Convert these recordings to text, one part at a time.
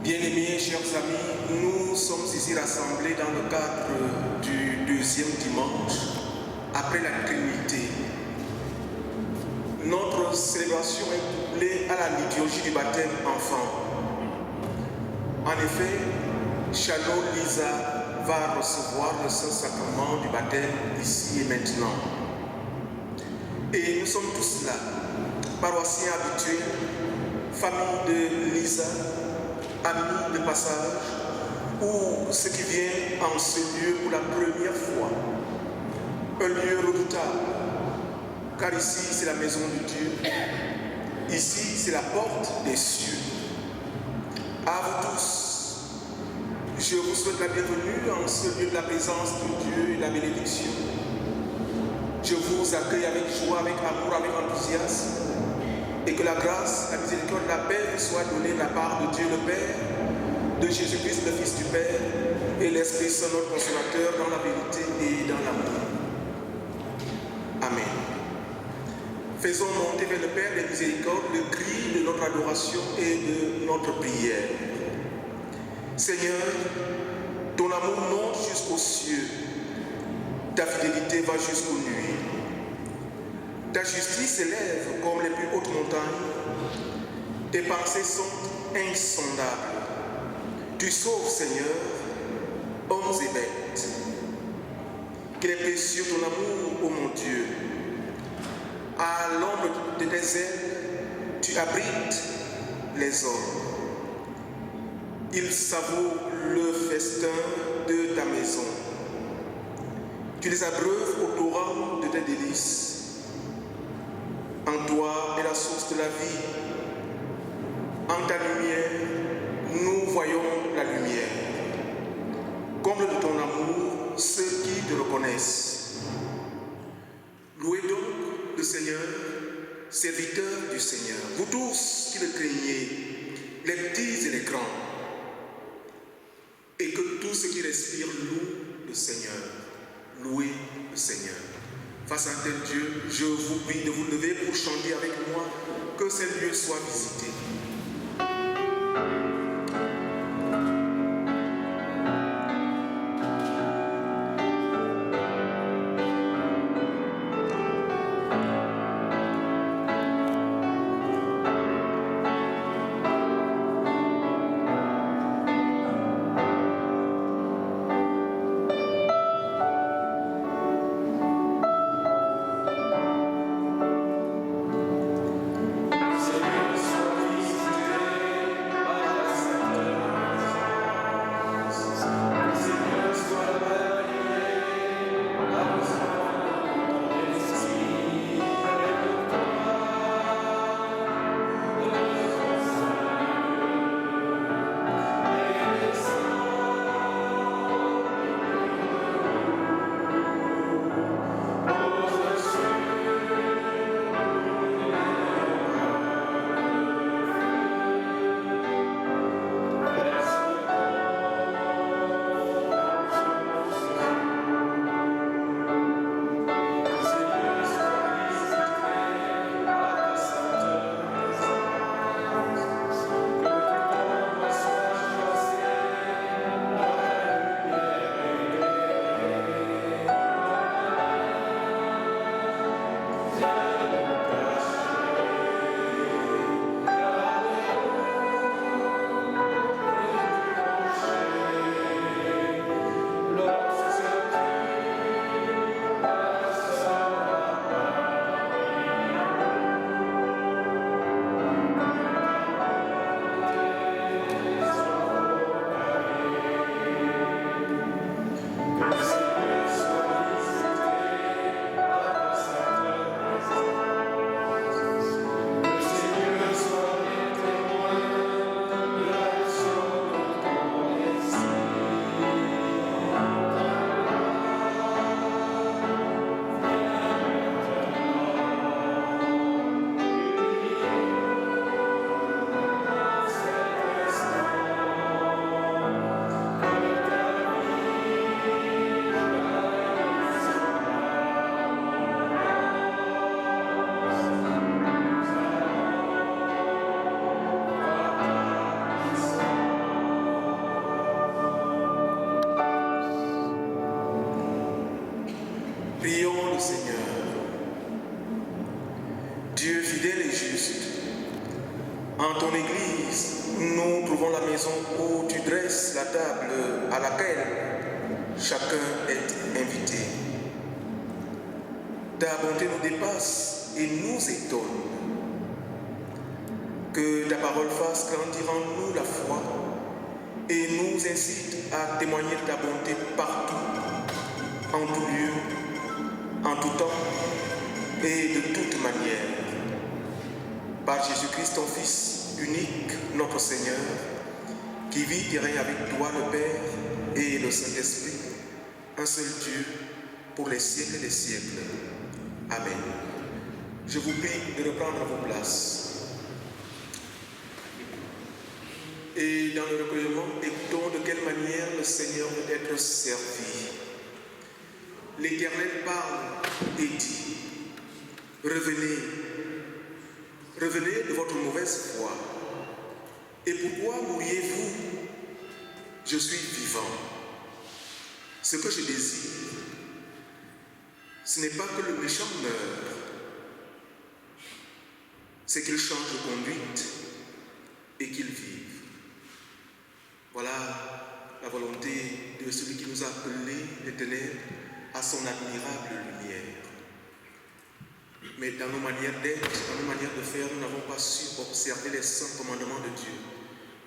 Bien-aimés, chers amis, nous sommes ici rassemblés dans le cadre du deuxième dimanche après la Trinité. Notre célébration est couplée à la liturgie du baptême enfant. En effet, Chano Lisa va recevoir le Saint-Sacrement du baptême ici et maintenant. Et nous sommes tous là, paroissiens habitués, famille de Lisa, amis de passage, ou ceux qui viennent en ce lieu pour la première fois. Un lieu redoutable, car ici c'est la maison de Dieu, ici c'est la porte des cieux. À vous tous, je vous souhaite la bienvenue en ce lieu de la présence de Dieu et de la bénédiction. Je vous accueille avec joie, avec amour, avec enthousiasme, et que la grâce, la miséricorde, la paix vous soit donnée de la part de Dieu le Père, de Jésus-Christ le Fils du Père, et l'Esprit Saint notre consolateur dans la vérité et dans l'amour. Amen. Faisons monter vers le Père des miséricordes le cri de notre adoration et de notre prière. Seigneur, ton amour monte jusqu'aux cieux, ta fidélité va jusqu'aux nuées. Ta justice s'élève comme les plus hautes montagnes, tes pensées sont insondables. Tu sauves, Seigneur, hommes et bêtes. Qu'il est précieux ton amour, ô mon Dieu. À l'ombre de tes ailes, tu abrites les hommes. Ils savourent le festin de ta maison. Tu les abreuves au torrent de tes délices. En toi est la source de la vie. En ta lumière, nous voyons la lumière. Comble de ton amour ceux qui te reconnaissent. Louez donc le Seigneur, serviteurs du Seigneur, vous tous qui le craignez, les petits et les grands, et que tous ceux qui respirent louent le Seigneur. Louez le Seigneur. Face à tel Dieu, je vous prie de vous lever pour chanter avec moi, que ce lieu soit visité. Seigneur, sois En ton Église, nous trouvons la maison où tu dresses la table à laquelle chacun est invité. Ta bonté nous dépasse et nous étonne. Que ta parole fasse grandir en nous la foi et nous incite à témoigner de ta bonté partout, en tout lieu, en tout temps et de toute manière. Par Jésus-Christ, ton Fils unique, notre Seigneur, qui vit et règne avec toi, le Père et le Saint-Esprit, un seul Dieu, pour les siècles des siècles. Amen. Je vous prie de reprendre vos places. Et dans le recueillement, écoutons de quelle manière le Seigneur veut être servi. L'Éternel parle et dit, revenez, revenez de votre mauvaise foi. Et pourquoi mourriez-vous? Je suis vivant. Ce que je désire, ce n'est pas que le méchant meure, c'est qu'il change de conduite et qu'il vive. Voilà la volonté de celui qui nous a appelés des ténèbres à son admirable lumière. Mais dans nos manières d'être, dans nos manières de faire, nous n'avons pas su observer les saints commandements de Dieu.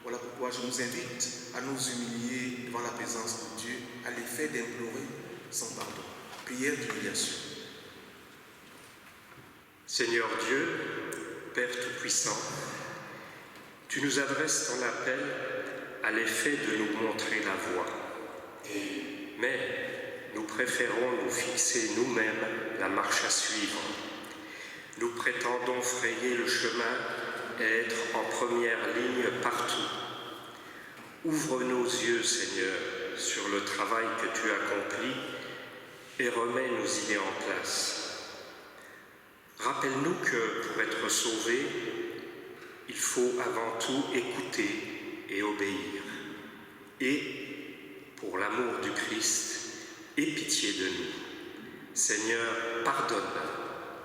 Voilà pourquoi je nous invite à nous humilier devant la présence de Dieu, à l'effet d'implorer son pardon. Prière d'humiliation. Seigneur Dieu, Père Tout-Puissant, tu nous adresses ton appel à l'effet de nous montrer la voie. Mais nous préférons nous fixer nous-mêmes la marche à suivre. Nous prétendons frayer le chemin et être en première ligne partout. Ouvre nos yeux, Seigneur, sur le travail que tu accomplis et remets nos idées en place. Rappelle-nous que pour être sauvés, il faut avant tout écouter et obéir. Et, pour l'amour du Christ, aie pitié de nous. Seigneur, pardonne.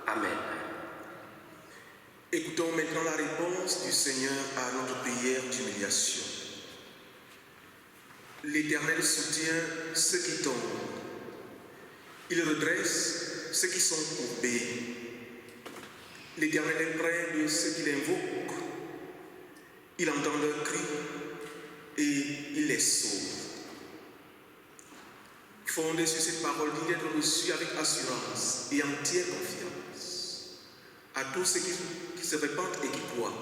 Amen. Écoutons maintenant la réponse du Seigneur à notre prière d'humiliation. L'Éternel soutient ceux qui tombent. Il redresse ceux qui sont courbés. L'Éternel est près de ceux qui l'invoquent. Il entend leurs cris et il les sauve. Fondé sur cette parole, dit d'être reçu avec assurance et entière confiance. À tous ceux qui se répandent et qui croient,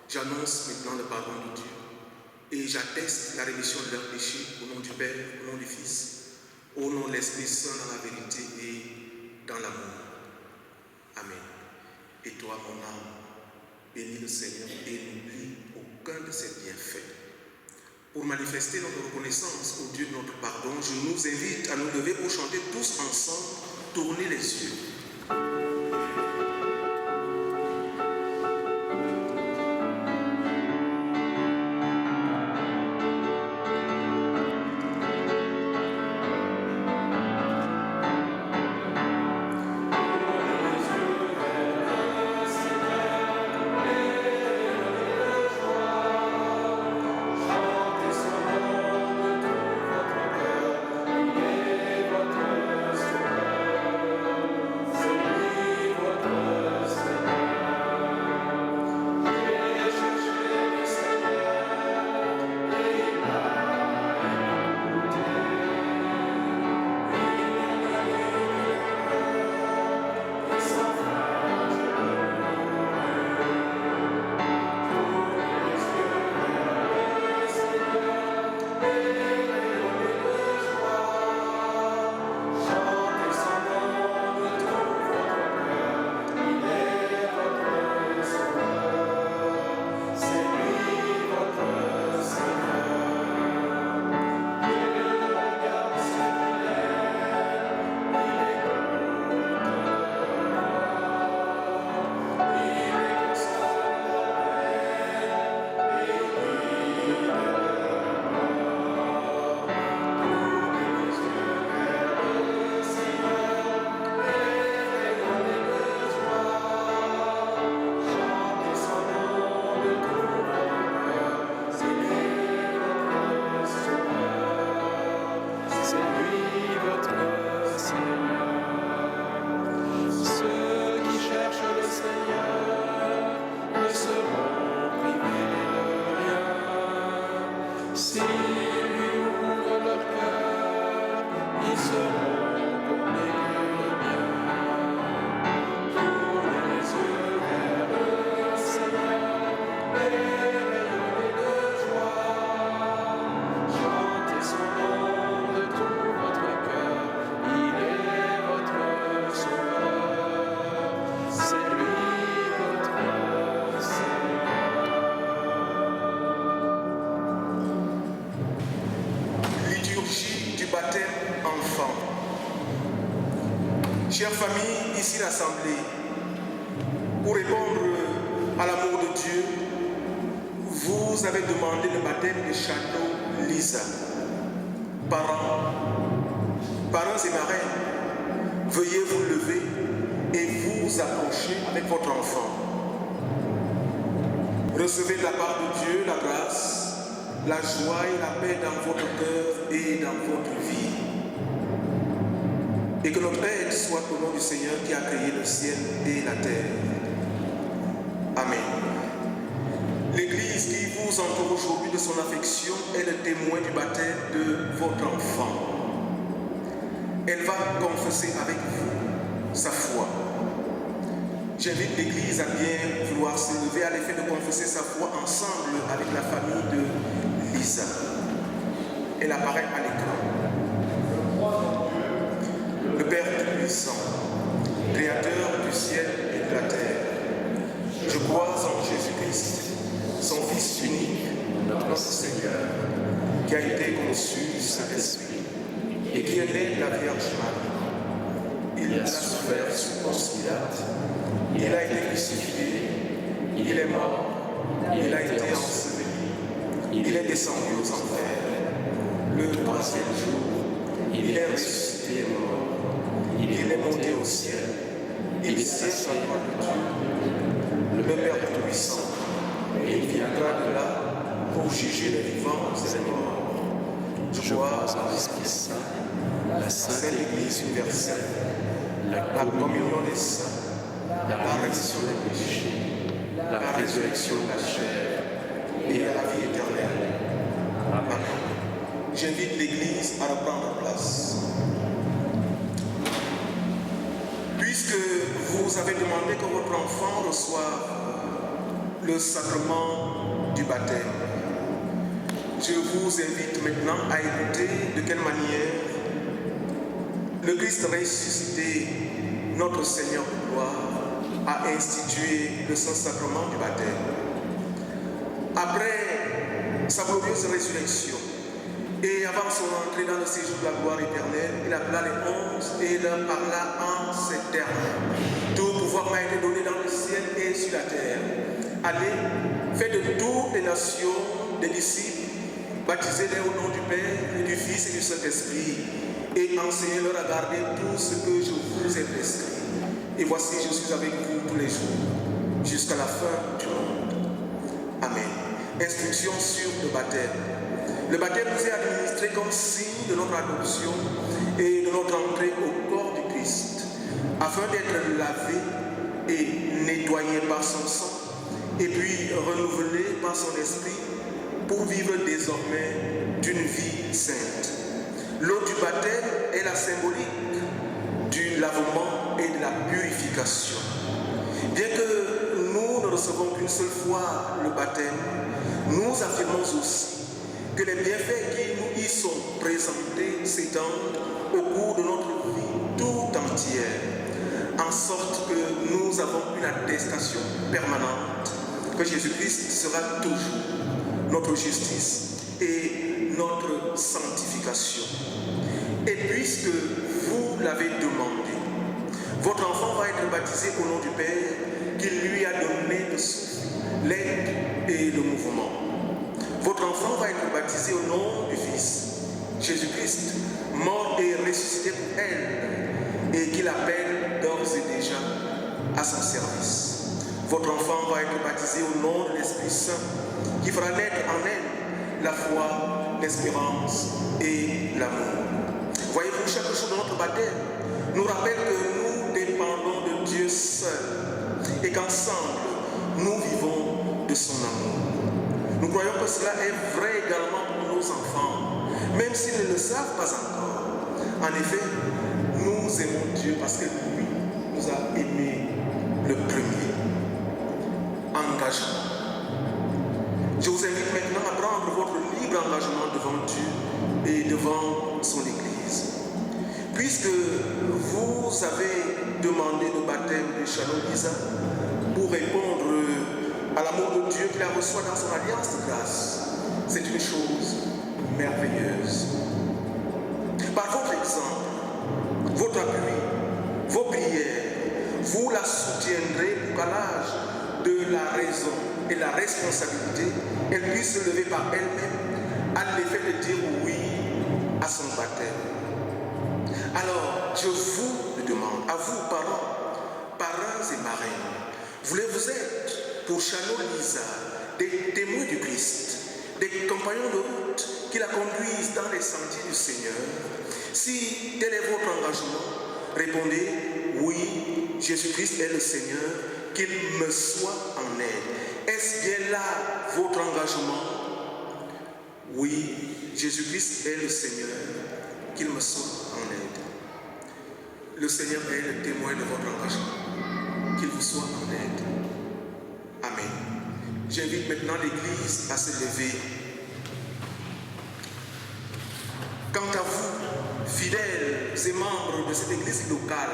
j'annonce maintenant le pardon de Dieu et j'atteste la rémission de leurs péchés au nom du Père, au nom du Fils, au nom de l'Esprit Saint dans la vérité et dans l'amour. Amen. Et toi, mon âme, bénis le Seigneur et n'oublie aucun de ses bienfaits. Pour manifester notre reconnaissance au Dieu de notre pardon, je nous invite à nous lever pour chanter tous ensemble, tourner les yeux. Amen. Chère famille ici rassemblée, pour répondre à l'amour de Dieu, vous avez demandé le baptême de Chano Lisa. Parents et marraines, veuillez vous lever et vous approcher avec votre enfant. Recevez de la part de Dieu la grâce, la joie et la paix dans votre cœur et dans votre vie. Et que notre aide soit au nom du Seigneur qui a créé le ciel et la terre. Amen. L'Église qui vous entoure aujourd'hui de son affection est le témoin du baptême de votre enfant. Elle va confesser avec vous sa foi. J'invite l'Église à bien vouloir se lever à l'effet de confesser sa foi ensemble avec la famille de Lisa. Elle apparaît à l'écran. Le Père Tout-Puissant, Créateur du ciel et de la terre, je crois en Jésus-Christ, son Fils unique, notre Seigneur, qui a été conçu du Saint-Esprit et qui est né de la Vierge Marie. Il a souffert sous Ponce Pilate, il a été crucifié, il est mort, il a été enseveli, il est descendu aux enfers. Le troisième jour, il est ressuscité mort. Il est monté au ciel, il siège à la droite de Dieu, le Père Tout-Puissant, et il viendra de là pour juger les vivants et les morts. Je crois en l'Esprit Saint, la Sainte Église universelle, la communion des saints, la rémission des péchés, la résurrection de la chair et à la vie éternelle. Amen. J'invite l'Église à reprendre place. Puisque vous avez demandé que votre enfant reçoive le sacrement du baptême, je vous invite maintenant à écouter de quelle manière le Christ ressuscité, notre Seigneur de gloire, a institué le Saint-Sacrement du baptême. Après sa glorieuse résurrection et avant son entrée dans le séjour de la gloire éternelle, il appela les 11 et leur parla en ces termes. Tout pouvoir m'a été donné dans le ciel et sur la terre. Allez, faites de toutes les nations des disciples, baptisez-les au nom du Père et du Fils et du Saint-Esprit, et enseignez-leur à garder tout ce que je vous ai prescrit. Et voici, je suis avec vous tous les jours, jusqu'à la fin du monde. Amen. Instruction sur le baptême. Le baptême nous est administré comme signe de notre adoption et de notre entrée au corps du Christ, afin d'être lavé et nettoyé par son sang, et puis renouvelé par son esprit, pour vivre désormais d'une vie sainte. L'eau du baptême est la symbolique du lavement et de la purification. Bien que nous ne recevons qu'une seule fois le baptême, nous affirmons aussi que les bienfaits qui nous y sont présentés s'étendent au cours de notre vie tout entière, en sorte que nous avons une attestation permanente que Jésus-Christ sera toujours notre justice et notre sanctification. Et puisque vous l'avez demandé, votre enfant va être baptisé au nom du Père qui lui a donné le souffle, l'aide et le mouvement. Votre enfant va être baptisé au nom du Fils, Jésus-Christ, mort et ressuscité pour elle, et qu'il appelle d'ores et déjà à son service. Votre enfant va être baptisé au nom de l'Esprit Saint, qui fera naître en elle la foi, l'espérance et l'amour. Voyez-vous, chaque jour de notre baptême nous rappelle que nous dépendons de Dieu seul, et qu'ensemble, nous vivons de son amour. Nous croyons que cela est vrai également pour nos enfants, même s'ils ne le savent pas encore. En effet, nous aimons Dieu parce que lui nous a aimés le premier. Engagement. Je vous invite maintenant à prendre votre libre engagement devant Dieu et devant son Église. Puisque vous avez demandé le baptême de Chano Lisa pour répondre à l'amour de Dieu qu'il a reçu dans son alliance de grâce, c'est une chose merveilleuse. Par votre exemple, votre appui vos prières, vous la soutiendrez pour qu'à l'âge de la raison et la responsabilité, elle puisse se lever par elle-même à l'effet de dire oui à son baptême. Alors, je vous le demande, à vous, parents et marraines, voulez-vous être pour Chano Lisa des témoins du Christ, des compagnons de route qui la conduisent dans les sentiers du Seigneur? Si tel est votre engagement, répondez oui, Jésus-Christ est le Seigneur, qu'il me soit en aide. Est-ce bien là votre engagement? Oui, Jésus-Christ est le Seigneur, qu'il me soit en aide. Le Seigneur est le témoin de votre engagement, qu'il vous soit en aide. Amen. J'invite maintenant l'Église à se lever. Quant à vous, fidèles et membres de cette Église locale,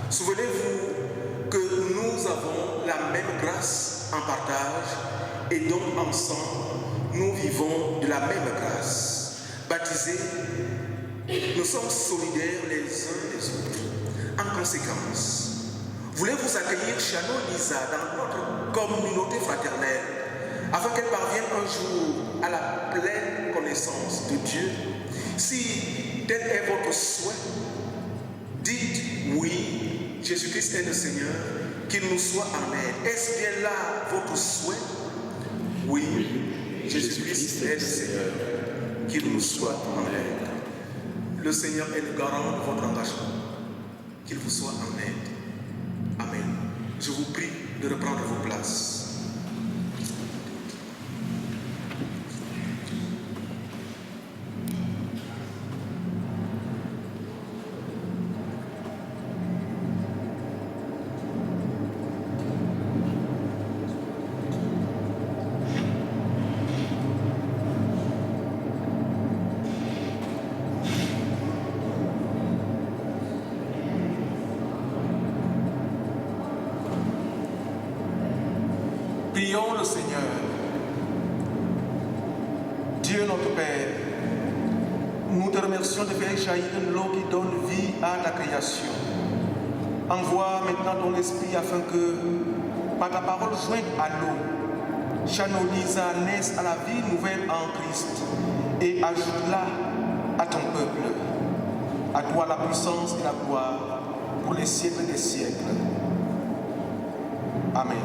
souvenez-vous que nous avons la même grâce en partage et donc ensemble, nous vivons de la même grâce. Baptisés, nous sommes solidaires les uns des autres. En conséquence, voulez-vous accueillir Chano Lisa dans notre communauté fraternelle afin qu'elle parvienne un jour à la pleine connaissance de Dieu? Si tel est votre souhait, dites oui, Jésus-Christ est le Seigneur, qu'il nous soit en aide. Est-ce bien là votre souhait? Oui, Jésus-Christ est le Seigneur, qu'il nous soit en aide. Le Seigneur est le garant de votre engagement, qu'il vous soit en aide. Amen. Je vous prie de reprendre vos places. Prions le Seigneur. Dieu notre Père, nous te remercions de faire jaillir l'eau qui donne vie à ta création. Envoie maintenant ton esprit afin que, par ta parole jointe à l'eau, Chano Lisa naisse à la vie nouvelle en Christ et ajoute-la à ton peuple. À toi la puissance et la gloire pour les siècles des siècles. Amen.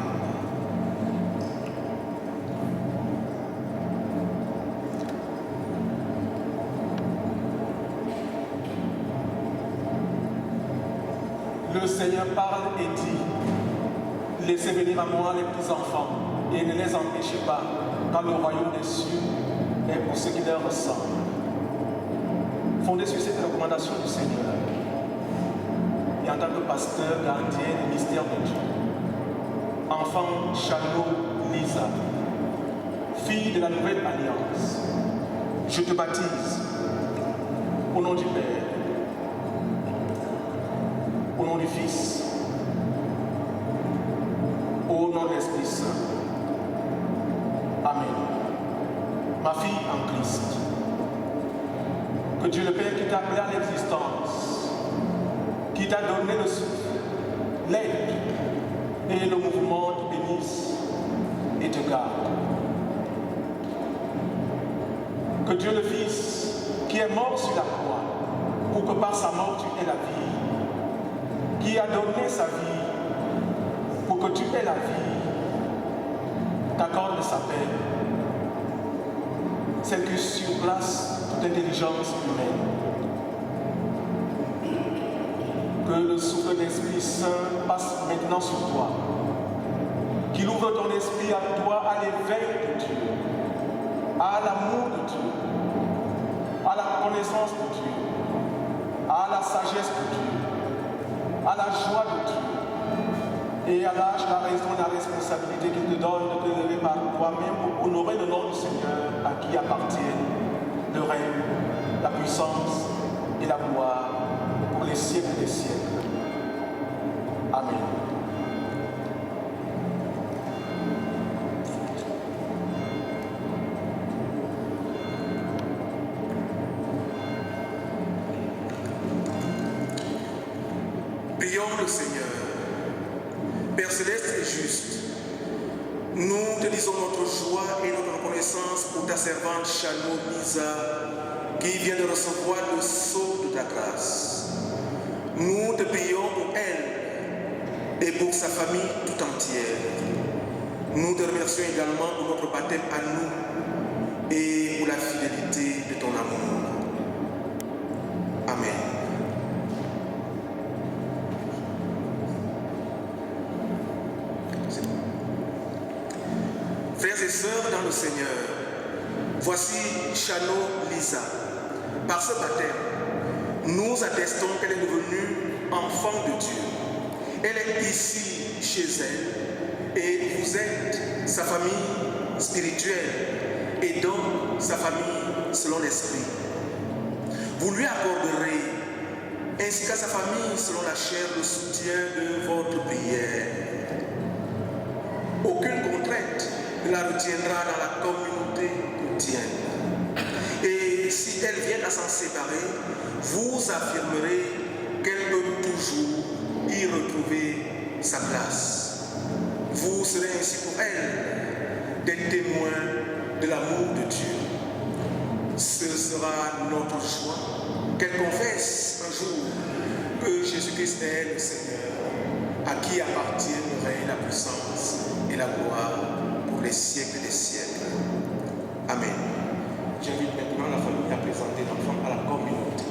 Le Seigneur parle et dit, laissez venir à moi les petits enfants et ne les empêchez pas, car le royaume des cieux est pour ceux qui leur ressemblent. Fondé sur cette recommandation du Seigneur, et en tant que pasteur gardien des mystères de Dieu, enfant Chano Lisa, fille de la nouvelle alliance, je te baptise au nom du Père, au nom du Fils, au nom de l'Esprit Saint. Amen. Ma fille en Christ, que Dieu le Père qui t'a appelé à l'existence, qui t'a donné le souffle, l'aide et le mouvement te bénisse et te garde. Que Dieu le Fils, qui est mort sur la croix, pour que par sa mort tu aies la vie, qui a donné sa vie pour que tu aies la vie, t'accorde sa paix, celle qui surplace toute intelligence humaine. Que le souffle de l'Esprit Saint passe maintenant sur toi, qu'il ouvre ton esprit à toi, à l'éveil de Dieu, à l'amour de Dieu, à la connaissance de Dieu, à la sagesse de Dieu, à la joie de Dieu et à l'âge, la raison, la responsabilité qu'il te donne de te lever par toi-même pour honorer le nom du Seigneur à qui appartiennent le règne, la puissance et la gloire pour les siècles des siècles. Amen. le Seigneur. Père céleste et juste, nous te disons notre joie et notre reconnaissance pour ta servante Chano Lisa qui vient de recevoir le sceau de ta grâce. Nous te prions pour elle et pour sa famille tout entière. Nous te remercions également pour notre baptême à nous et pour la fidélité de ton amour. Amen. Frères et sœurs dans le Seigneur, voici Chano Lisa. Par ce baptême, nous attestons qu'elle est devenue enfant de Dieu. Elle est ici chez elle et vous êtes sa famille spirituelle et donc sa famille selon l'esprit. Vous lui accorderez ainsi qu'à sa famille selon la chair le soutien de votre prière. Aucune contrainte ne la retiendra dans la communauté chrétienne. Et si elle vient à s'en séparer, vous affirmerez qu'elle peut toujours y retrouver sa place. Vous serez ainsi pour elle des témoins de l'amour de Dieu. Ce sera notre joie qu'elle confesse un jour que Jésus-Christ est le Seigneur, à qui appartient le règne, la puissance et la gloire pour les siècles des siècles. Amen. J'invite maintenant la famille à présenter l'enfant à la communauté.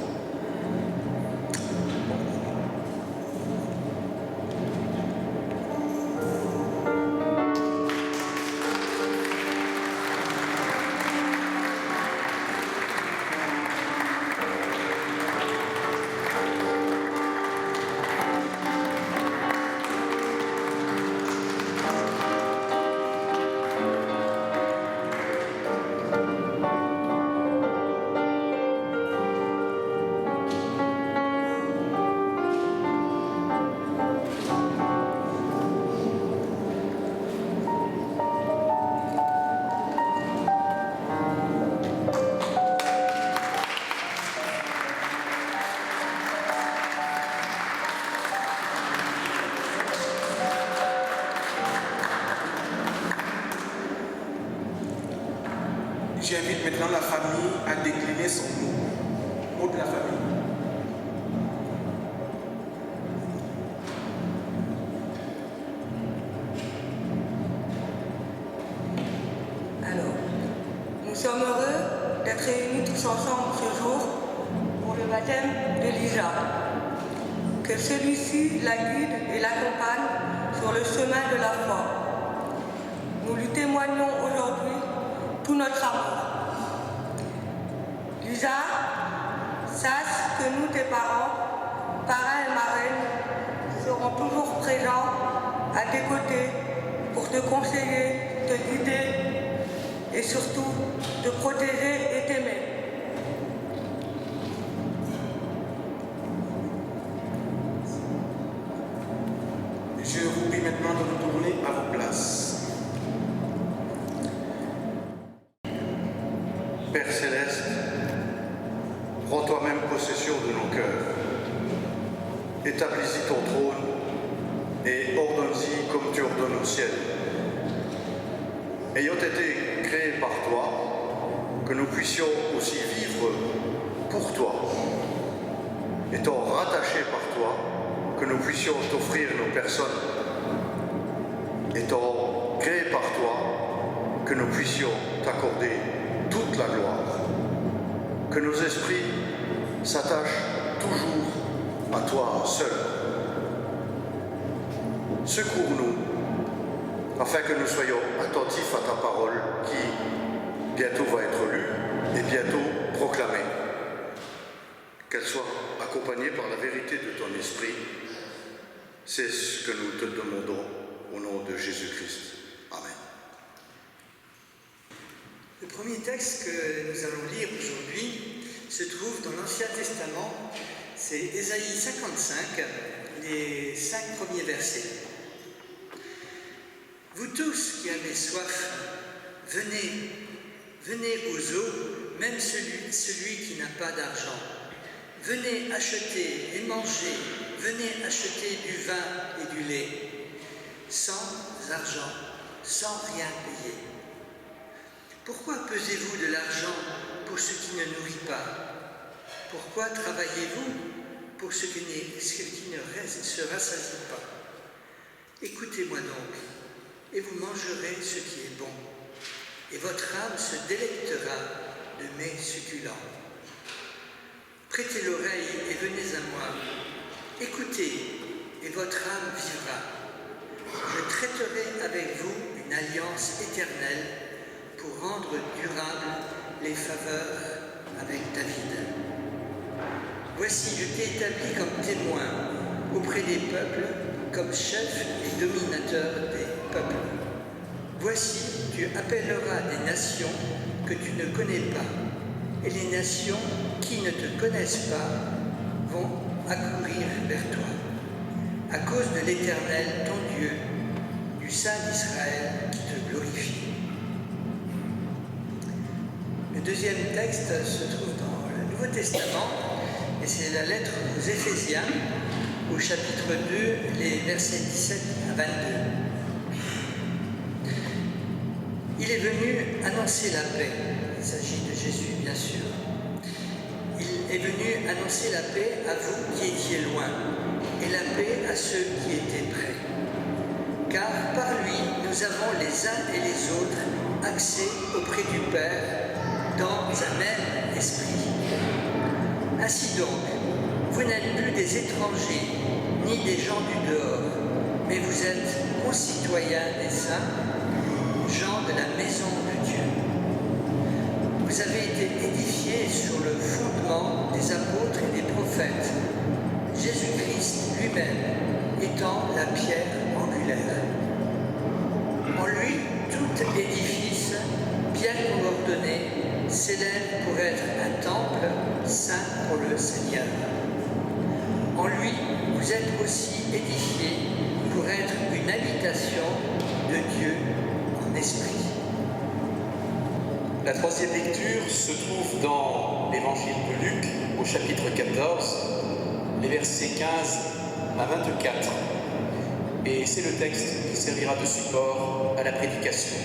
J'invite maintenant la famille à décliner son mot. Mot de la famille. Alors, nous sommes heureux d'être réunis tous ensemble ce jour pour le baptême de Lisa. Que celui-ci la guide et l'accompagne sur le chemin de la foi. Nous lui témoignons aujourd'hui tout notre amour. Lisa, sache que nous, tes parents, parrains et marraines, serons toujours présents à tes côtés pour te conseiller, te guider et surtout te protéger et t'aimer. Je vous prie maintenant de retourner à vos places. Père céleste, prends toi-même possession de nos cœurs. Établis-y ton trône et ordonne-y comme tu ordonnes au ciel. Ayant été créés par toi, que nous puissions aussi vivre pour toi. Étant rattachés par toi, que nous puissions t'offrir nos personnes. Étant créés par toi, que nous puissions t'accorder toute la gloire. Que nos esprits s'attachent toujours à toi seul. Secours-nous, afin que nous soyons attentifs à ta parole qui bientôt va être lue et bientôt proclamée. Qu'elle soit accompagnée par la vérité de ton esprit. C'est ce que nous te demandons au nom de Jésus-Christ. Amen. Le premier texte que nous allons lire aujourd'hui se trouve dans l'Ancien Testament. C'est Ésaïe 55, les 5 premiers versets. Vous tous qui avez soif, venez aux eaux, même celui qui n'a pas d'argent. Venez acheter et manger, venez acheter du vin et du lait, sans argent, sans rien payer. Pourquoi pesez-vous de l'argent pour ce qui ne nourrit pas? Pourquoi travaillez-vous pour ce qui ne se rassasie pas? Écoutez-moi donc, et vous mangerez ce qui est bon, et votre âme se délectera de mets succulents. Prêtez l'oreille et venez à moi. Écoutez, et votre âme vivra. Je traiterai avec vous une alliance éternelle pour rendre durables les faveurs avec David. Voici, je t'ai établi comme témoin auprès des peuples, comme chef et dominateur des peuples. Voici, tu appelleras des nations que tu ne connais pas, et les nations qui ne te connaissent pas vont accourir vers toi, à cause de l'Éternel, ton Dieu, du Saint d'Israël qui te glorifie. Le deuxième texte se trouve dans le Nouveau Testament, et c'est la lettre aux Éphésiens, au chapitre 2, les versets 17 à 22. Il est venu annoncer la paix. Il s'agit de Jésus, bien sûr. Il est venu annoncer la paix à vous qui étiez loin, et la paix à ceux qui étaient près. Car par lui, nous avons les uns et les autres accès auprès du Père dans un même esprit. Ainsi donc, vous n'êtes plus des étrangers, ni des gens du dehors, mais vous êtes concitoyens des saints, gens de la maison de Dieu. Vous avez été édifiés sur le fondement des apôtres et des prophètes, Jésus-Christ lui-même étant la pierre angulaire. En lui, tout édifice, bien coordonné, s'élève pour être un temple saint pour le Seigneur. En lui, vous êtes aussi édifiés pour être une habitation de Dieu en esprit. La troisième lecture se trouve dans l'Évangile de Luc, au chapitre 14, les versets 15 à 24. Et c'est le texte qui servira de support à la prédication.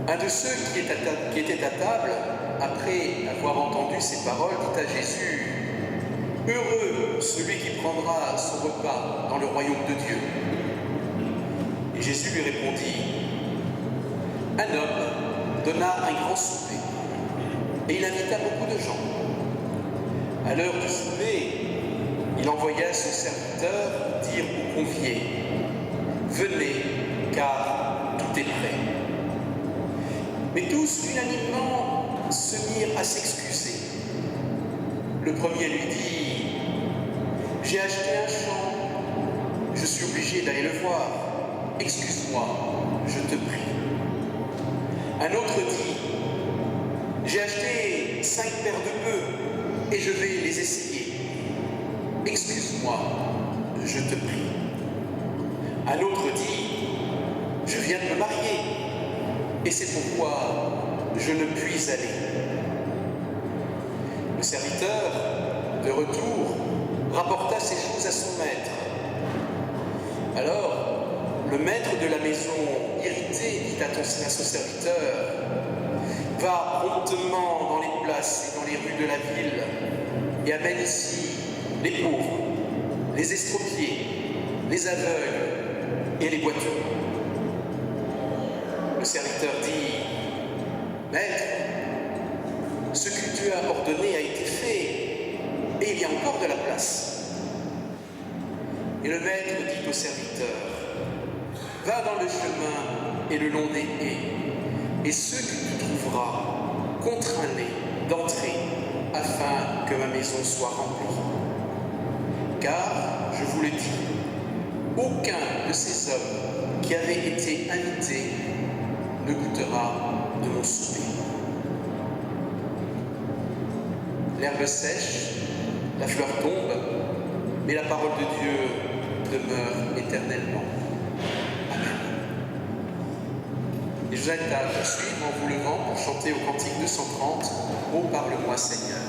Un de ceux qui étaient à table, après avoir entendu ces paroles, dit à Jésus : « Heureux celui qui prendra son repas dans le royaume de Dieu. » Et Jésus lui répondit : « Un homme donna un grand souper, et il invita beaucoup de gens. À l'heure du souper, il envoya son serviteur dire aux conviés : « Venez, car tout est prêt. » Mais tous, unanimement, se mirent à s'excuser. Le premier lui dit : « J'ai acheté un champ, je suis obligé d'aller le voir. Excuse-moi, je te prie. » Un autre dit : « J'ai acheté 5 paires de bœufs et je vais les essayer. Excuse-moi, je te prie. » Un autre dit : « Je viens de me marier et c'est pourquoi je ne puis aller. » Le serviteur, de retour, rapporta ces choses à son maître. Alors, le maître de la maison, irrité, dit à son serviteur : « Va promptement dans les places et dans les rues de la ville et amène ici les pauvres, les estropiés, les aveugles et les boiteux. » Le serviteur dit : « Maître, ce que tu as ordonné a été fait, et il y a encore de la place. » Et le maître dit au serviteur : « Va dans le chemin et le long des haies, et ceux que tu trouveras, contrains-les d'entrer, afin que ma maison soit remplie. Car, je vous le dis, aucun de ces hommes qui avaient été invités ne goûtera de mon souper. » L'herbe sèche, la fleur tombe, mais la parole de Dieu demeure éternellement. Amen. Et je vous invite à poursuivre en vous levant pour chanter au cantique 230 « Oh, parle-moi Seigneur ».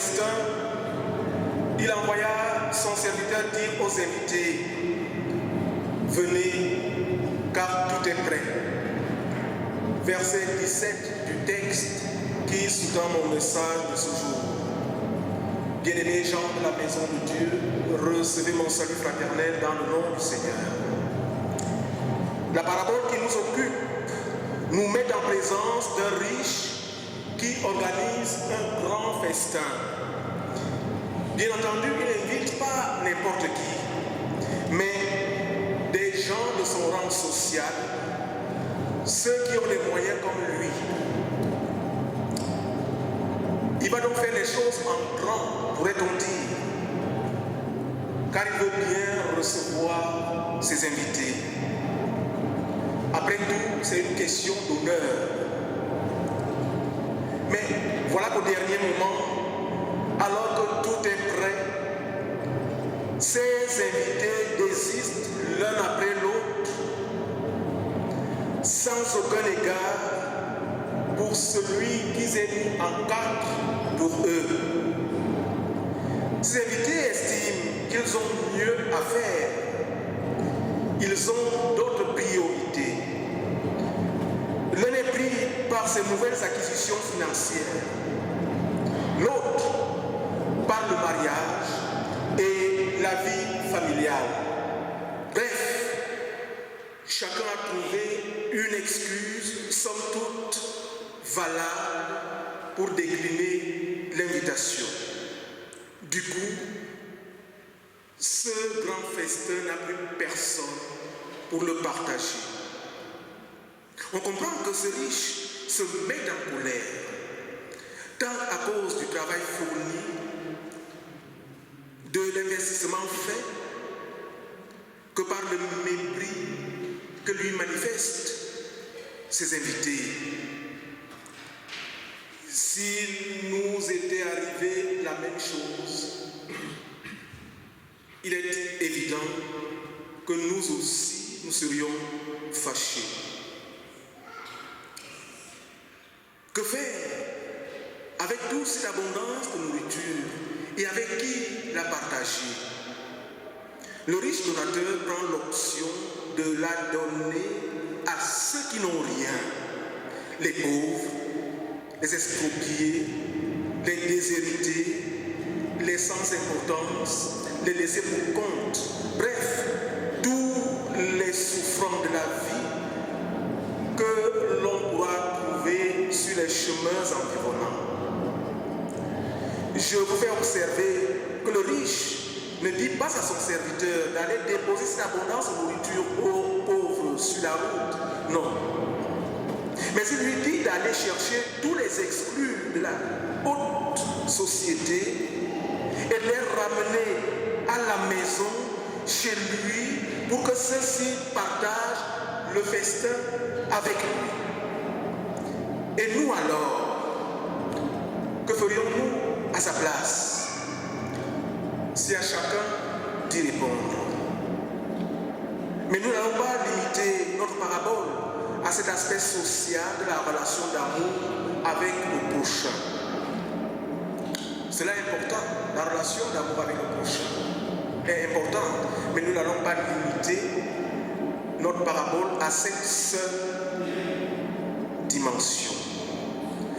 festin, il envoya son serviteur dire aux invités, venez, car tout est prêt. Verset 17 du texte qui sous-tend mon message de ce jour. Bien-aimés gens de la maison de Dieu, recevez mon salut fraternel dans le nom du Seigneur. La parabole qui nous occupe nous met en présence d'un riche qui organise un grand festin. Bien entendu, il n'invite pas n'importe qui, mais des gens de son rang social, ceux qui ont les moyens comme lui. Il va donc faire les choses en grand, pourrait-on dire, car il veut bien recevoir ses invités. Après tout, c'est une question d'honneur. Mais voilà qu'au dernier moment, alors que tout est prêt, ces invités désistent l'un après l'autre, sans aucun égard pour celui qu'ils aient mis en garde pour eux. Ces invités estiment qu'ils ont mieux à faire. Ils ont d'autres priorités. L'un est pris par ses nouvelles acquisitions financières, l'autre par le mariage et la vie familiale. Bref, chacun a trouvé une excuse, somme toute valable, pour décliner l'invitation. Du coup, ce grand festin n'a plus personne pour le partager. On comprend que ce riche se met en colère, tant à cause du travail fourni, de l'investissement fait, que par le mépris que lui manifestent ses invités. S'il nous était arrivé la même chose, il est évident que nous aussi, nous serions fâchés. Que faire avec toute cette abondance de nourriture et avec qui la partager? Le riche donateur prend l'option de la donner à ceux qui n'ont rien, les pauvres, les expropriés, les déshérités, les sans importance, les laissés pour compte, bref, tous les souffrants de la vie que l'on doit trouver sur les chemins environnants. Je vous fais observer que le riche ne dit pas à son serviteur d'aller déposer cette abondance de nourriture aux pauvres sur la route, non. Mais il lui dit d'aller chercher tous les exclus de la haute société et de les ramener à la maison, chez lui, pour que ceux-ci partagent le festin avec lui. Et nous alors, que ferions-nous à sa place? C'est à chacun d'y répondre. Mais nous n'allons pas limiter notre parabole à cet aspect social de la relation d'amour avec le prochain. Cela est important, la relation d'amour avec le prochain est importante, mais nous n'allons pas limiter notre parabole à cette seule dimension.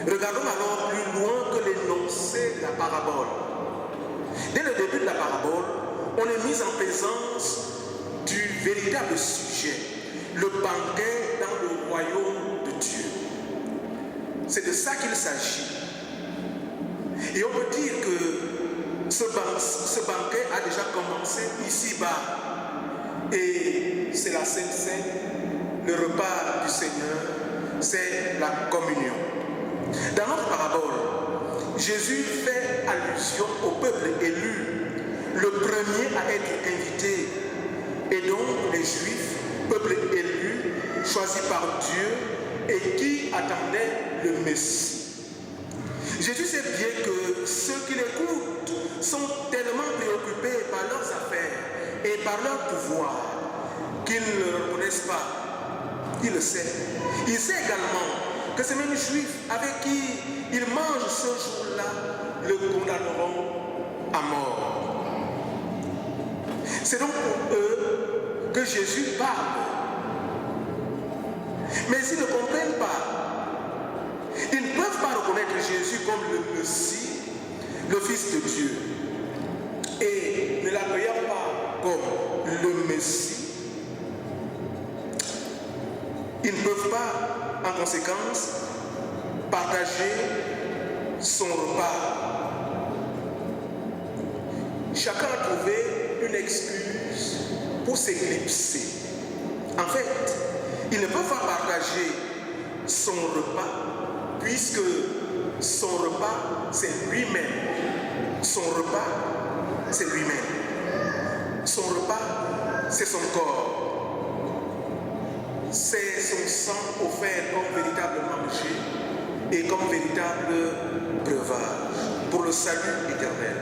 Regardons alors plus loin que l'énoncé de la parabole. Dès le début de la parabole, on est mis en présence du véritable sujet, le banquet dans le royaume de Dieu. C'est de ça qu'il s'agit. Et on peut dire que ce banquet a déjà commencé ici-bas. Et c'est la Sainte Seine, le repas du Seigneur, c'est la communion. Dans notre parabole, Jésus fait allusion au peuple élu, le premier à être invité, et donc les Juifs, peuple élu, choisi par Dieu et qui attendait le Messie. Jésus sait bien que ceux qui l'écoutent sont tellement préoccupés par leurs affaires et par leur pouvoir qu'ils ne le reconnaissent pas. Il le sait. Il sait également que ces mêmes Juifs avec qui il mange ce jour-là le condamneront à mort. C'est donc pour eux que Jésus parle. Mais ils ne comprennent pas. Ils ne peuvent pas reconnaître Jésus comme le Messie, le Fils de Dieu. Et ne l'accueillant pas comme le Messie, ils ne peuvent pas, en conséquence, partager son repas. Chacun a trouvé une excuse pour s'éclipser. En fait, ils ne peuvent pas partager son repas puisque son repas, c'est lui-même. Son repas, c'est lui-même. Son repas, c'est son corps. C'est son sang offert comme véritable manger et comme véritable breuvage pour le salut éternel.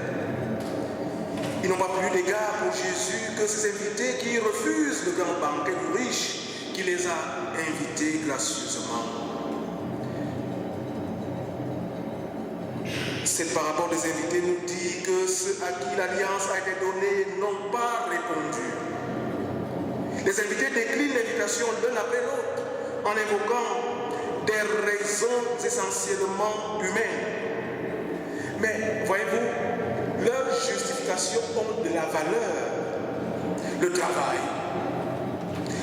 Ils n'ont pas plus d'égard pour Jésus que ces invités qui refusent le grand banquet du riche qui les a invités gracieusement. Cette parabole des invités nous dit que ceux à qui l'alliance a été donnée n'ont pas répondu. Les invités déclinent l'invitation l'un après l'autre en invoquant des raisons essentiellement humaines. Mais voyez-vous, leurs justifications ont de la valeur. Le travail,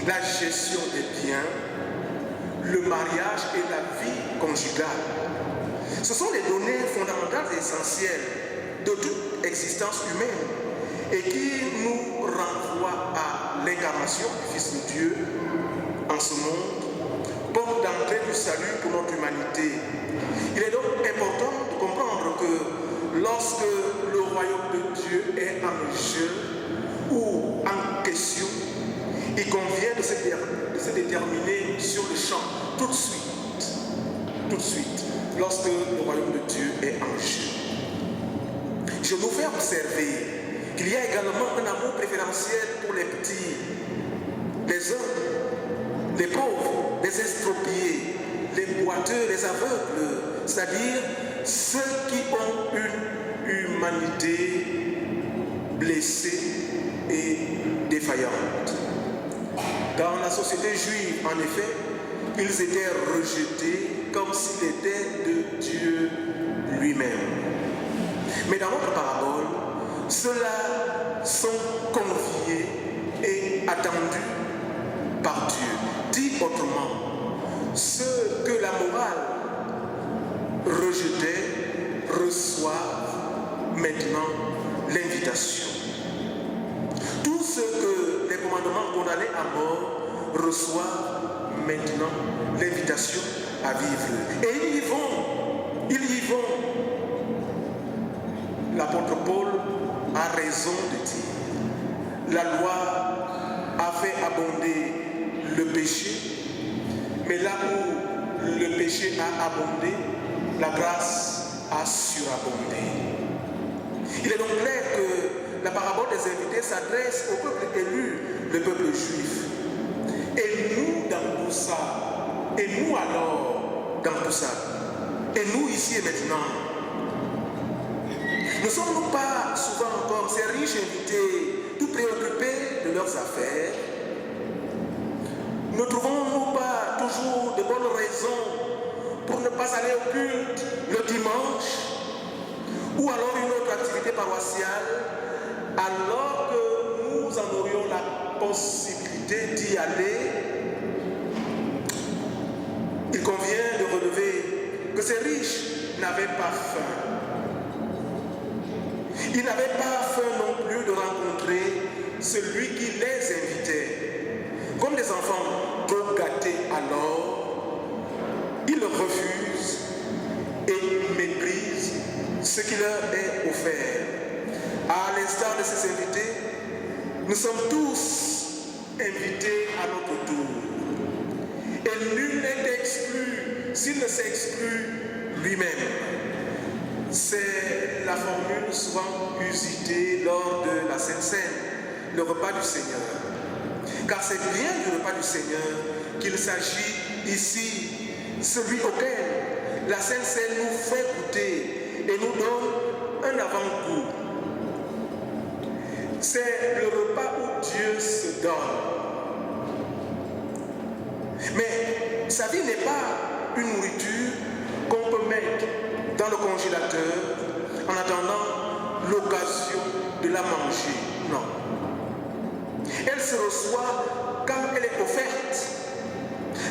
la gestion des biens, le mariage et la vie conjugale. Ce sont les données fondamentales et essentielles de toute existence humaine et qui nous renvoient à l'incarnation du Fils de Dieu en ce monde, porte d'entrée du salut pour notre humanité. Il est donc important de comprendre que lorsque le royaume de Dieu est en jeu ou en question, il convient de se déterminer sur le champ tout de suite, lorsque le royaume de Dieu est en jeu. Je nous fais observer qu'il y a également un amour préférentiel pour les petits, les hommes, les pauvres, les estropiés, les boiteux, les aveugles, c'est-à-dire ceux qui ont une humanité blessée et défaillante. Dans la société juive, en effet, ils étaient rejetés comme s'ils étaient de Dieu lui-même. Mais dans notre parabole, ceux-là sont conviés et attendus par Dieu. Dit autrement, ceux que la morale rejetait reçoivent maintenant l'invitation. Tous ceux que les commandements condamnaient à mort reçoivent maintenant l'invitation à vivre. Et ils y vont. L'apôtre Paul a raison de dire, la loi a fait abonder le péché, mais là où le péché a abondé, la grâce a surabondé. Il est donc clair que la parabole des invités s'adresse au peuple élu, le peuple juif. Et nous dans tout ça, et nous alors dans tout ça, et nous ici et maintenant, ne sommes-nous pas souvent comme ces riches invités, tout préoccupés de leurs affaires? Ne trouvons-nous pas toujours de bonnes raisons pour ne pas aller au culte le dimanche ou alors une autre activité paroissiale alors que nous en aurions la possibilité d'y aller? Il convient de relever que ces riches n'avaient pas faim. Ils n'avaient pas faim non plus de rencontrer celui qui les invitait. Comme des enfants trop gâtés alors, ils refusent et méprisent ce qui leur est offert. À l'instar de ces invités, nous sommes tous invités à notre tour. Et nul n'est exclu s'il ne s'exclut lui-même. C'est la formule souvent usitée lors de la Sainte Seine, le repas du Seigneur. Car c'est bien du repas du Seigneur qu'il s'agit ici, celui auquel la Sainte Seine nous fait goûter et nous donne un avant-goût. C'est le repas où Dieu se donne. Mais sa vie n'est pas une nourriture qu'on peut mettre dans le congélateur en attendant l'occasion de la manger. Non. Elle se reçoit quand elle est offerte,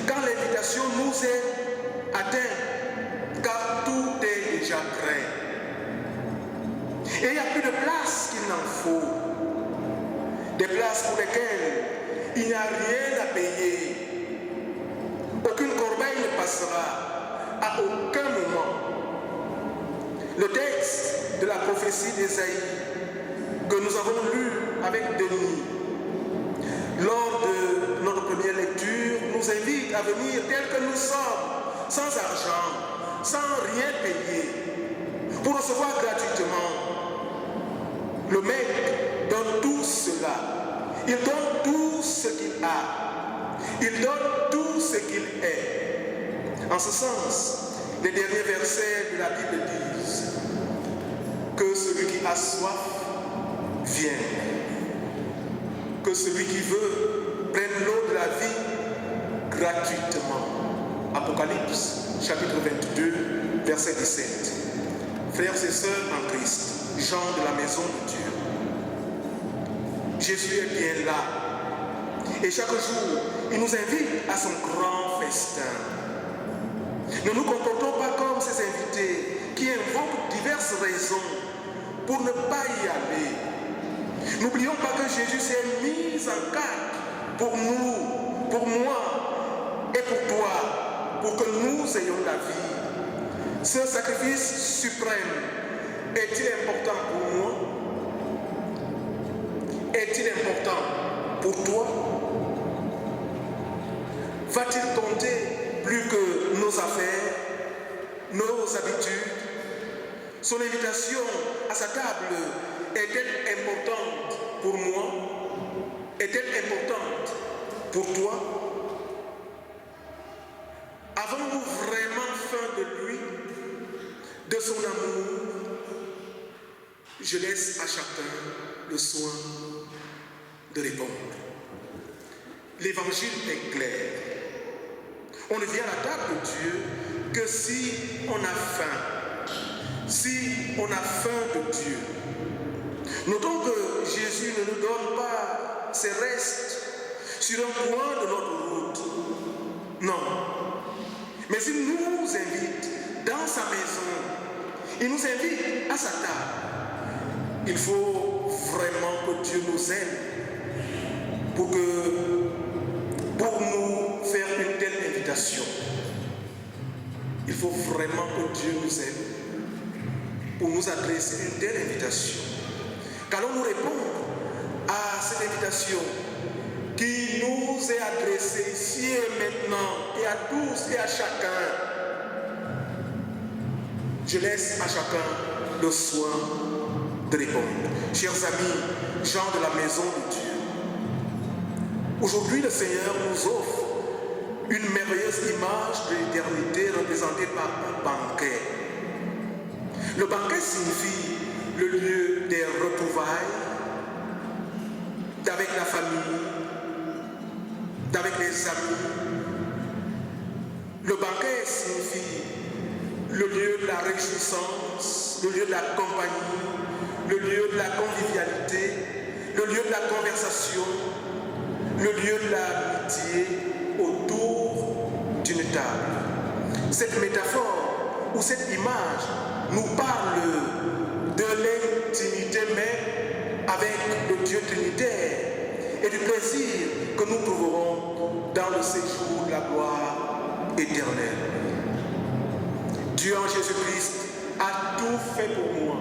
quand l'invitation nous est atteinte, car tout est déjà prêt. Et il n'y a plus de place qu'il n'en faut. Des places pour lesquelles il n'y a rien à payer. Aucune corbeille ne passera à aucun moment. Le texte de la prophétie d'Ésaïe que nous avons lu avec Denis lors de notre première lecture nous invite à venir tels que nous sommes, sans argent, sans rien payer, pour recevoir gratuitement. Le Maître donne tout cela. Il donne tout ce qu'il a. Il donne tout ce qu'il est. En ce sens, les derniers versets de la Bible disent que celui qui a soif vienne. Que celui qui veut prenne l'eau de la vie gratuitement. Apocalypse, chapitre 22, verset 17. Frères et sœurs en Christ, gens de la maison de Dieu, Jésus est bien là. Et chaque jour, il nous invite à son grand festin. Ne nous comportons pas comme ces invités qui invoquent diverses raisons pour ne pas y aller. N'oublions pas que Jésus s'est mis en garde pour nous, pour moi et pour toi, pour que nous ayons la vie. Ce sacrifice suprême est-il important pour moi? Est-il important pour toi? Va-t-il compter plus que nos affaires, nos habitudes? Son invitation à sa table est-elle importante pour moi? Est-elle importante pour toi? Avons-nous vraiment faim de lui, de son amour? Je laisse à chacun le soin de répondre. L'évangile est clair. On ne vient à la table de Dieu que si on a faim. Si on a faim de Dieu. Notons que Jésus ne nous donne pas ses restes sur un coin de notre route. Non. Mais il nous invite dans sa maison. Il nous invite à sa table. Il faut vraiment que Dieu nous aime pour nous faire une telle invitation. Il faut vraiment que Dieu nous aime pour nous adresser une telle invitation. Qu'allons-nous répondre à cette invitation qui nous est adressée ici et maintenant et à tous et à chacun? Je laisse à chacun le soin de répondre. Chers amis, gens de la maison de Dieu, aujourd'hui le Seigneur nous offre une merveilleuse image de l'éternité représentée par un banquet. Le banquet signifie le lieu des retrouvailles, d'avec la famille, d'avec les amis. Le banquet signifie le lieu de la réjouissance, le lieu de la compagnie, le lieu de la convivialité, le lieu de la conversation, le lieu de l'amitié autour d'une table. Cette métaphore ou cette image nous parle de l'intimité même avec le Dieu trinitaire et du plaisir que nous trouverons dans le séjour de la gloire éternelle. Dieu en Jésus-Christ a tout fait pour moi.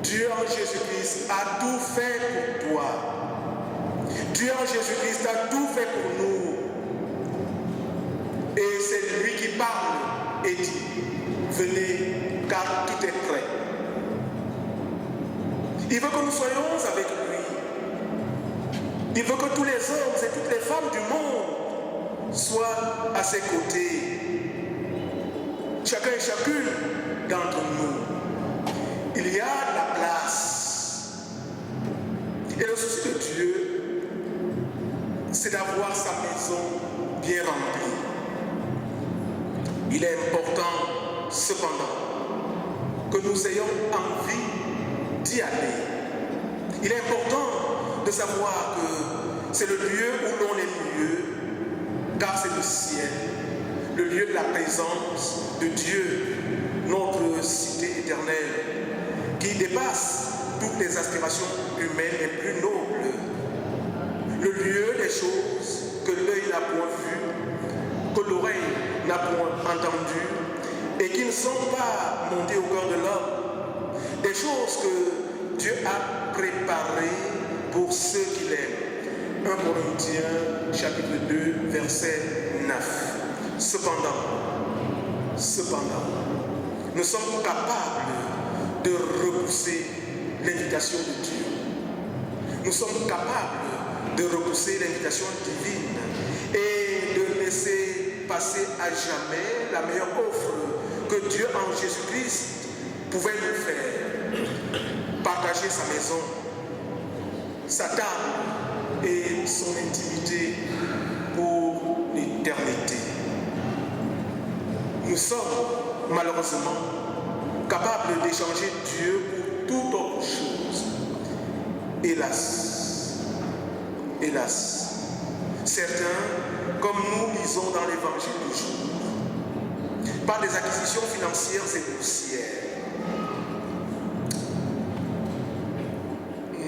Dieu en Jésus-Christ a tout fait pour toi. Dieu en Jésus-Christ a tout fait pour nous. Et c'est lui qui parle et dit, venez car tout est prêt. Il veut que nous soyons avec lui. Il veut que tous les hommes et toutes les femmes du monde soient à ses côtés. Chacun et chacune d'entre nous. Il il y a de la place. Et le souci de Dieu, c'est d'avoir sa maison bien remplie. Il est important, cependant, que nous ayons envie d'y aller. Il est important de savoir que c'est le lieu où l'on est mieux, car c'est le ciel, le lieu de la présence de Dieu, notre cité éternelle, qui dépasse toutes les aspirations humaines les plus nobles. Le lieu des choses que l'œil n'a point vues, que l'oreille n'a point entendues, et qui ne sont pas montées au cœur de l'homme. Des choses que Dieu a préparées pour ceux qui l'aiment. 1 Corinthiens chapitre 2, verset 9. Cependant, nous sommes capables de repousser l'invitation de Dieu. Nous sommes capables de repousser l'invitation divine et de laisser passer à jamais la meilleure offre que Dieu en Jésus-Christ pouvait nous faire. Partager sa maison, sa table et son intimité pour l'éternité. Nous sommes malheureusement capables d'échanger Dieu pour toute autre chose. Hélas, certains, comme nous lisons dans l'évangile du jour, par des acquisitions financières et boursières,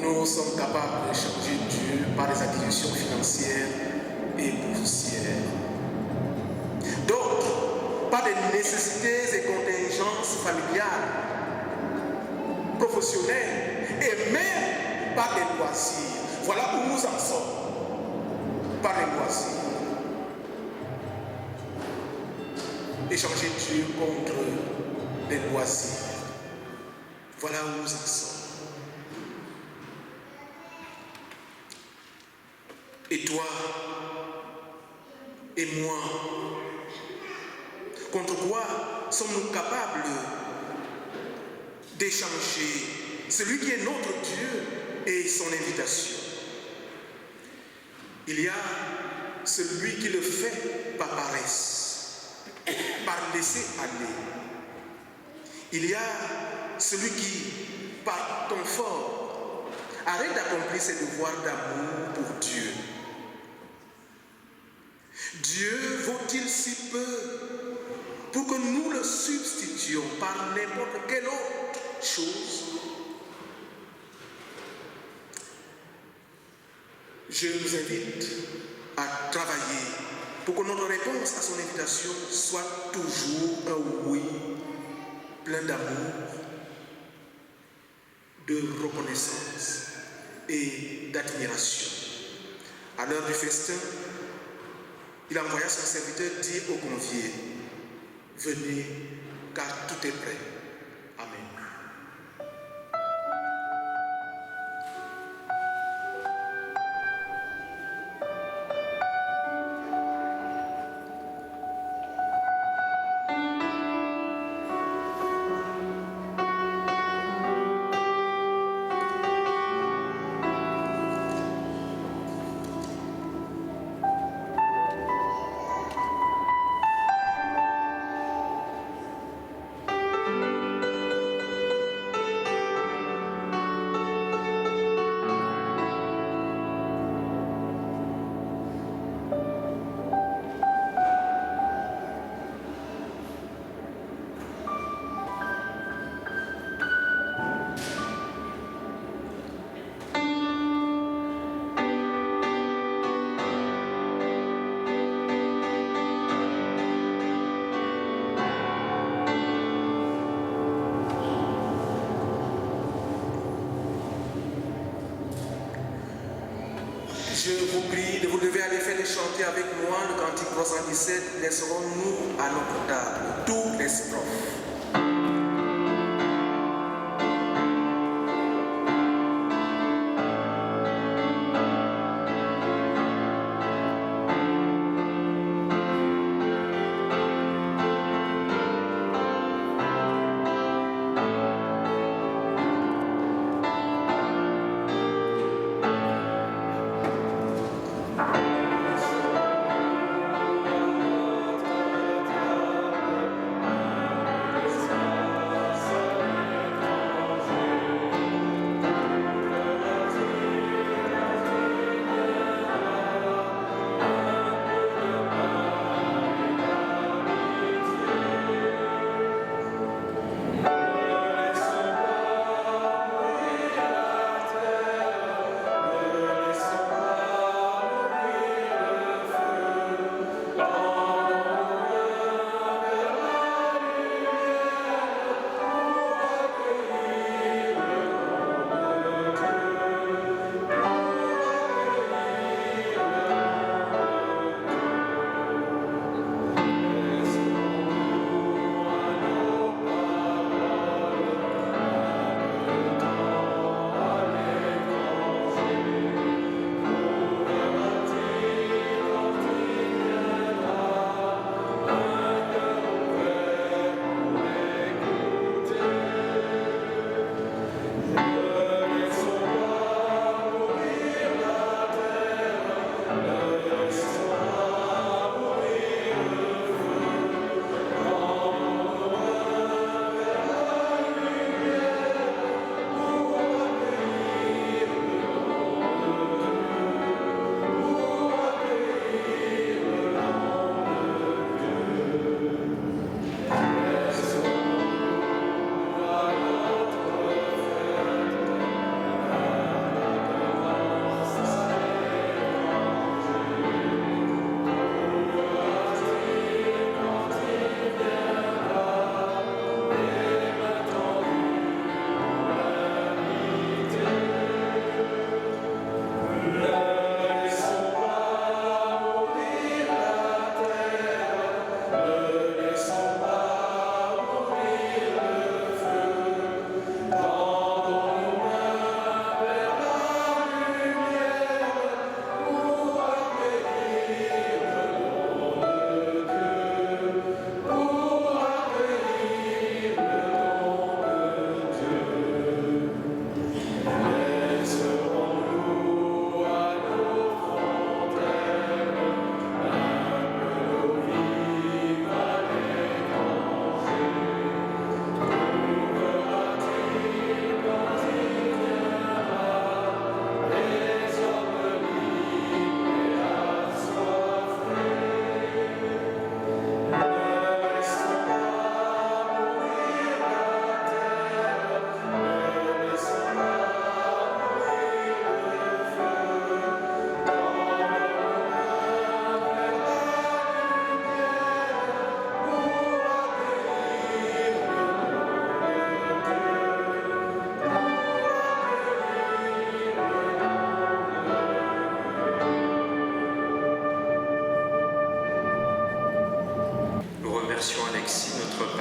nous sommes capables d'échanger Dieu par des acquisitions financières et boursières. D'autres, par des nécessités et contingences familiales, professionnelles et même par des loisirs. Voilà où nous en sommes, par les loisirs. Échanger Dieu contre les loisirs. Voilà où nous en sommes. Et toi et moi, contre quoi sommes-nous capables d'échanger celui qui est notre Dieu et son invitation? Il y a celui qui le fait par paresse, par laisser aller. Il y a celui qui, par ton fort, arrête d'accomplir ses devoirs d'amour pour Dieu. Dieu vaut-il si peu pour que nous le substituions par n'importe quelle autre chose? Je nous invite à travailler pour que notre réponse à son invitation soit toujours un oui plein d'amour, de reconnaissance et d'admiration. À l'heure du festin, il envoya son serviteur dire aux conviés: venez, car tout est prêt. Amen. Je vous prie, vous devez aller faire chanter avec moi le cantique 317. Laisserons-nous à notre table toutes les strophes.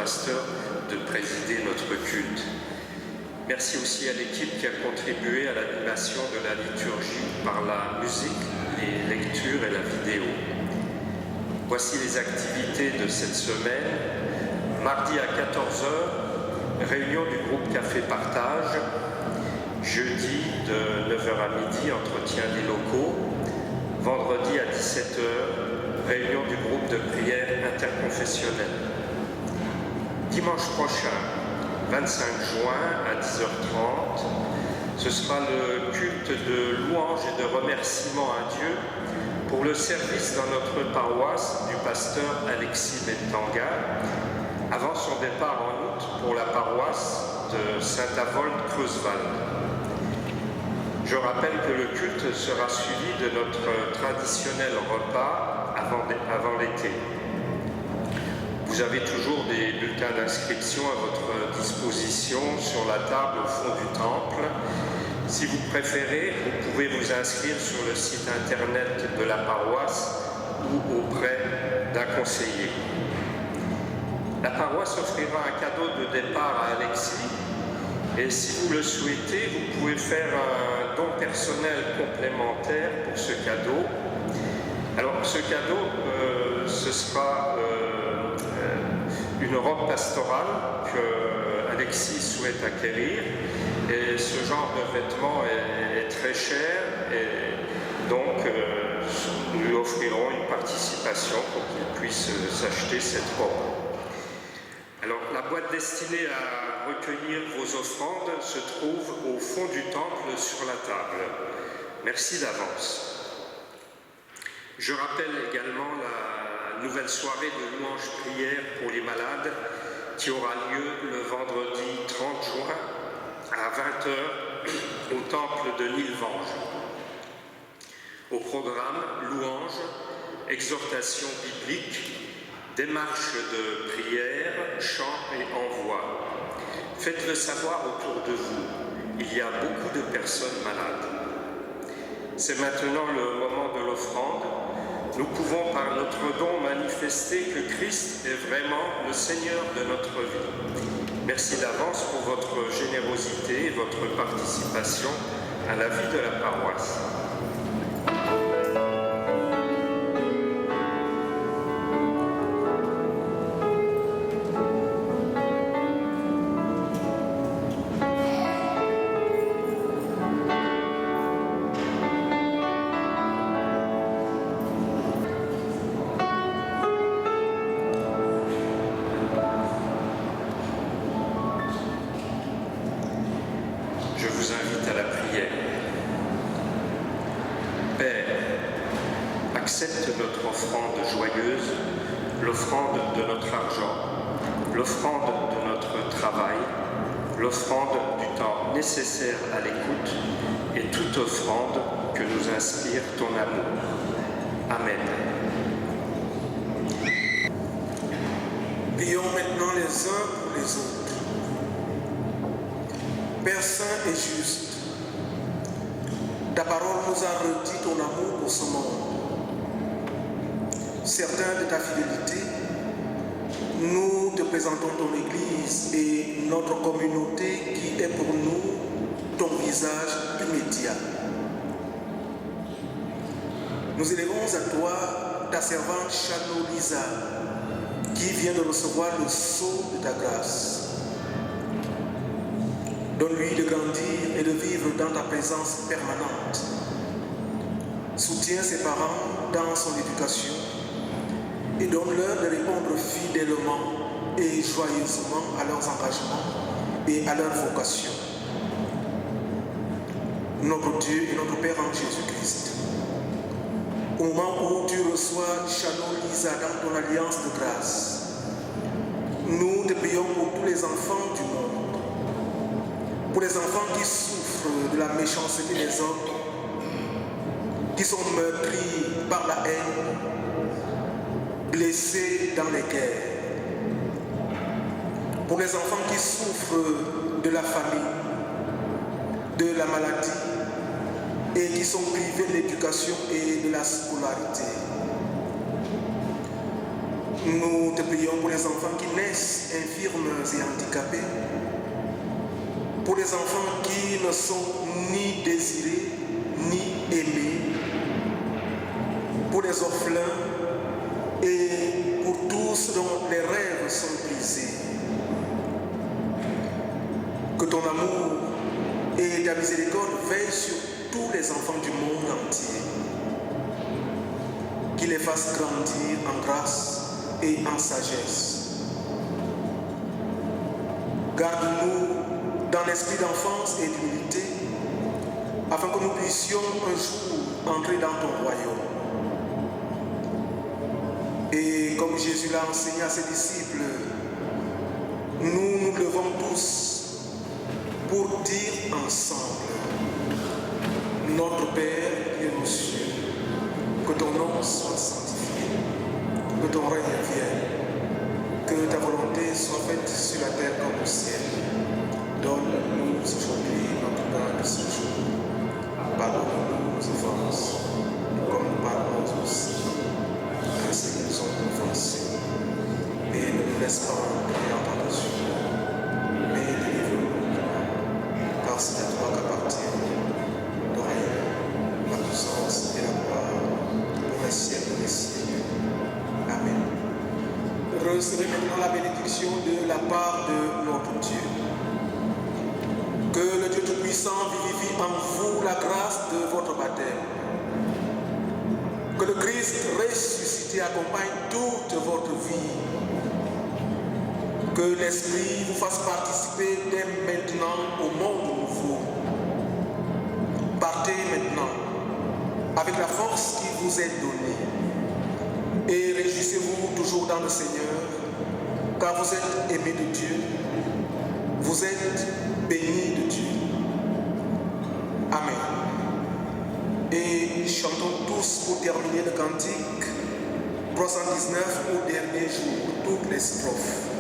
pasteur de présider notre culte. Merci aussi à l'équipe qui a contribué à l'animation de la liturgie par la musique, les lectures et la vidéo. Voici les activités de cette semaine. Mardi à 14h, réunion du groupe Café Partage. Jeudi de 9h à midi, entretien des locaux. Vendredi à 17h, réunion du groupe de prière interconfessionnelle. Dimanche prochain, 25 juin à 10h30, ce sera le culte de louange et de remerciement à Dieu pour le service dans notre paroisse du pasteur Alexis Bentanga, avant son départ en août pour la paroisse de Saint-Avold-Creusewald. Je rappelle que le culte sera suivi de notre traditionnel repas avant l'été. Vous avez toujours des bulletins d'inscription à votre disposition sur la table au fond du temple. Si vous préférez, vous pouvez vous inscrire sur le site internet de la paroisse ou auprès d'un conseiller. La paroisse offrira un cadeau de départ à Alexis et si vous le souhaitez, vous pouvez faire un don personnel complémentaire pour ce cadeau. Alors ce cadeau, ce sera une robe pastorale que Alexis souhaite acquérir et ce genre de vêtement est très cher et donc nous lui offrirons une participation pour qu'il puisse s'acheter cette robe. Alors la boîte destinée à recueillir vos offrandes se trouve au fond du temple sur la table. Merci d'avance. Je rappelle également la nouvelle soirée de louange-prière pour les malades qui aura lieu le vendredi 30 juin à 20h au temple de Nilvange. Au programme, louange, exhortation biblique, démarche de prière, chant et envoi. Faites-le savoir autour de vous, il y a beaucoup de personnes malades. C'est maintenant le moment de l'offrande. Nous pouvons par notre don manifester que Christ est vraiment le Seigneur de notre vie. Merci d'avance pour votre générosité et votre participation à la vie de la paroisse. Je vous invite à la prière. Père, accepte notre offrande joyeuse, l'offrande de notre argent, l'offrande de notre travail, l'offrande du temps nécessaire à l'écoute et toute offrande que nous inspire ton amour. Amen. Prions maintenant les uns pour les autres. Père saint et juste, ta parole nous a redit ton amour pour ce monde. Certains de ta fidélité, nous te présentons ton Église et notre communauté qui est pour nous ton visage immédiat. Nous élevons à toi ta servante Chano Lisa, qui vient de recevoir le sceau de ta grâce. Donne-lui de grandir et de vivre dans ta présence permanente. Soutiens ses parents dans son éducation et donne-leur de répondre fidèlement et joyeusement à leurs engagements et à leur vocation. Notre Dieu et notre Père en Jésus-Christ, au moment où tu reçois Chano Lisa dans ton alliance de grâce, nous te prions pour tous les enfants du monde, pour les enfants qui souffrent de la méchanceté des hommes, qui sont meurtris par la haine, blessés dans les guerres, pour les enfants qui souffrent de la famine, de la maladie et qui sont privés de l'éducation et de la scolarité. Nous te prions pour les enfants qui naissent infirmes et handicapés, pour les enfants qui ne sont ni désirés ni aimés, pour les orphelins et pour tous dont les rêves sont brisés. Que ton amour et ta miséricorde veillent sur tous les enfants du monde entier, qu'il les fasse grandir en grâce et en sagesse. Garde-nous dans l'esprit d'enfance et d'humilité, afin que nous puissions un jour entrer dans ton royaume. Et comme Jésus l'a enseigné à ses disciples, nous nous levons tous pour dire ensemble: Notre Père qui es aux cieux, que ton nom soit sanctifié, que ton règne vienne, que ta volonté soit faite sur la terre comme au ciel. Donne-nous aujourd'hui notre pain de ce jour. Pardonne-nous nos offenses, comme nous pardonnons aussi à ceux qui nous ont offensés. Et ne nous laisse pas entrer en tentation, mais délivre-nous du mal. Car c'est à toi qu'appartient le règne, la puissance et la gloire pour les siècles des siècles. Amen. Recevez maintenant la bénédiction de la part de notre Dieu. Que le Dieu Tout-Puissant vivifie en vous la grâce de votre baptême. Que le Christ ressuscité accompagne toute votre vie. Que l'Esprit vous fasse participer dès maintenant au monde nouveau. Partez maintenant avec la force qui vous est donnée. Et réjouissez-vous toujours dans le Seigneur, car vous êtes aimés de Dieu. Vous êtes bénis de Dieu. Amen. Et chantons tous pour terminer le cantique 319 au dernier jour, toutes les strophes.